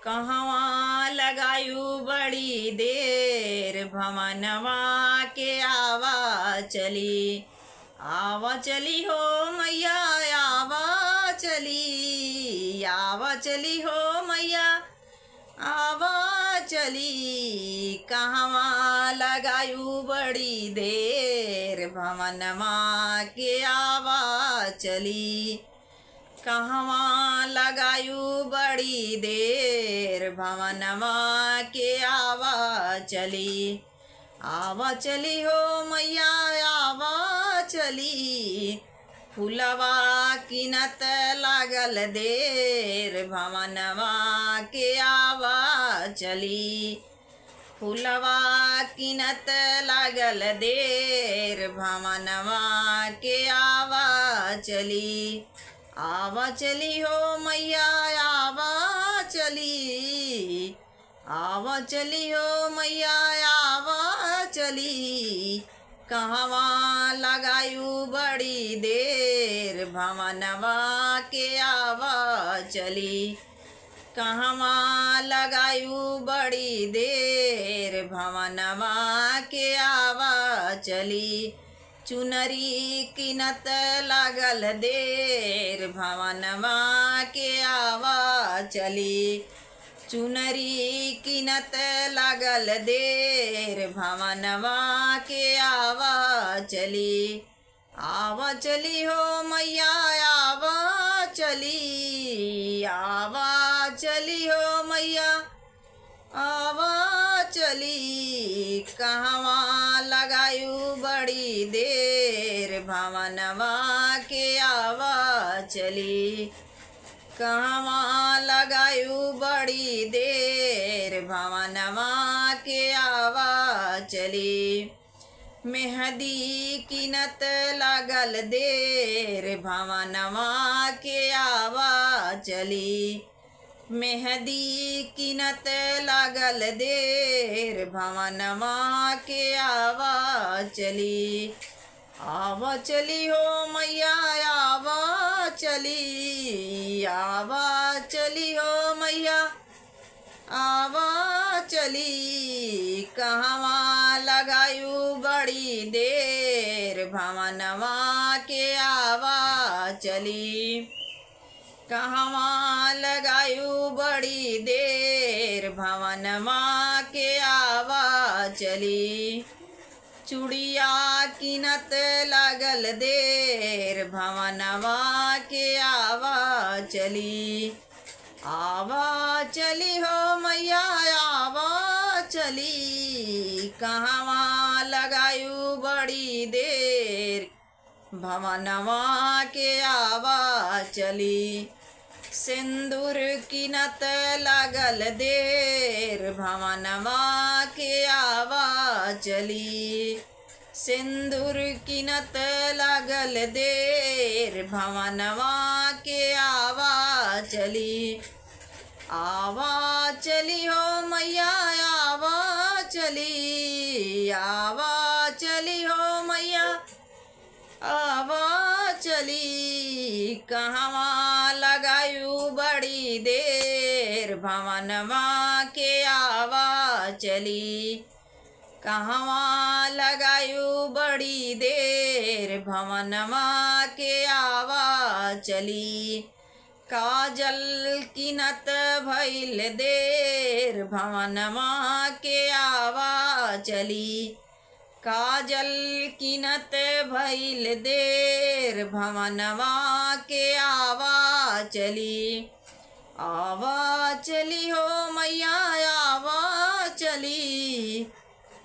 कहवा लगायू बड़ी देर भवनवा के आवा चली। आवा चली हो मैया आवा चली, आवा चली हो मैया आवा चली। कहवा लगायू बड़ी देर भवनवा के आवा चली। कहवा लगायू बड़ी देर भवनवा के आवा चली। आवा चली हो मैया आवा चली। फूलवा किनत लागल देर भवनवा के आवा चली। फूलवा किनत लागल देर भवनवा के आवा चली। आवा चली हो मैया आवा चली। आवा चली हो मैया आवा चली। कहवा लगायू बड़ी देर भवनवा के आवा चली। कहवा लगायू बड़ी देर भवनवा के आवा चली। चुनरी किनत लागल देर भवनवा के आवा चली। चुनरी किनत लागल देर भवनवा के आवा चली। आवा चली हो मैया आवा चली। आवा चली हो मैया आवा चली। कहवा लगायू बड़ी देर भवनवा के आवा चली। कहवा लगायू बड़ी देर भवनवा के आवा चली। मेहंदी किनत लागल देर भवनवा के आवा चली। मेहंदी किनत लागल देर भवनवा के आवा चली। आवा चली हो मैया आवा चली। आवा चली हो मैया आवा चली। कहवा लगायू बड़ी देर भवनवा के आवा चली। कहवा लगायू बड़ी देर भवनवा के आवा चली। चूड़िया किनत लागल देर भवनवा के आवा चली। आवा चली हो मैया आवा चली। कहवा लगायू बड़ी देर भवनवा के आवा चली। सिंदूर किनत लागल देर भवनवा के आवा चली। सिंदूर किनत लागल देर भवनवा के आवा चली। आवा चली हो मैया आवा चली। आवा चली हो मैया आवा चली। कहवा लगायू बड़ी देर भवनवा के आवा चली। कहवा लगायू बड़ी देर भवनवा के आवा चली। काजल किनत भइल देर भवनवा के आवा चली। काजल किनत भइल देर भवनवा के आवा चली। आवा चली हो मैया आवा चली।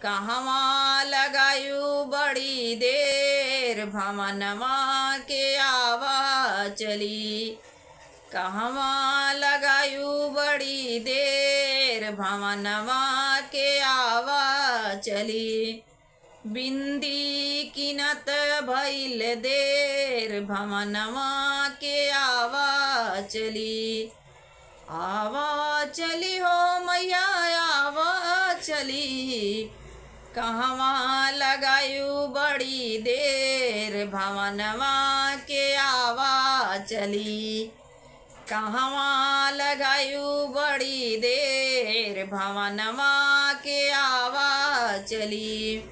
कहवा लगायू बड़ी देर भवनवा के आवा चली। कहवा लगायू बड़ी देर भवनवा के आवा चली। बिंदी किनत भइल देर भवनवा के आवा चली। आवा चली हो मैया आवा चली। कहवा लगायू बड़ी देर भवनवा के आवा चली। कहवा लगायू लगायू बड़ी देर भवनवा के आवा चली।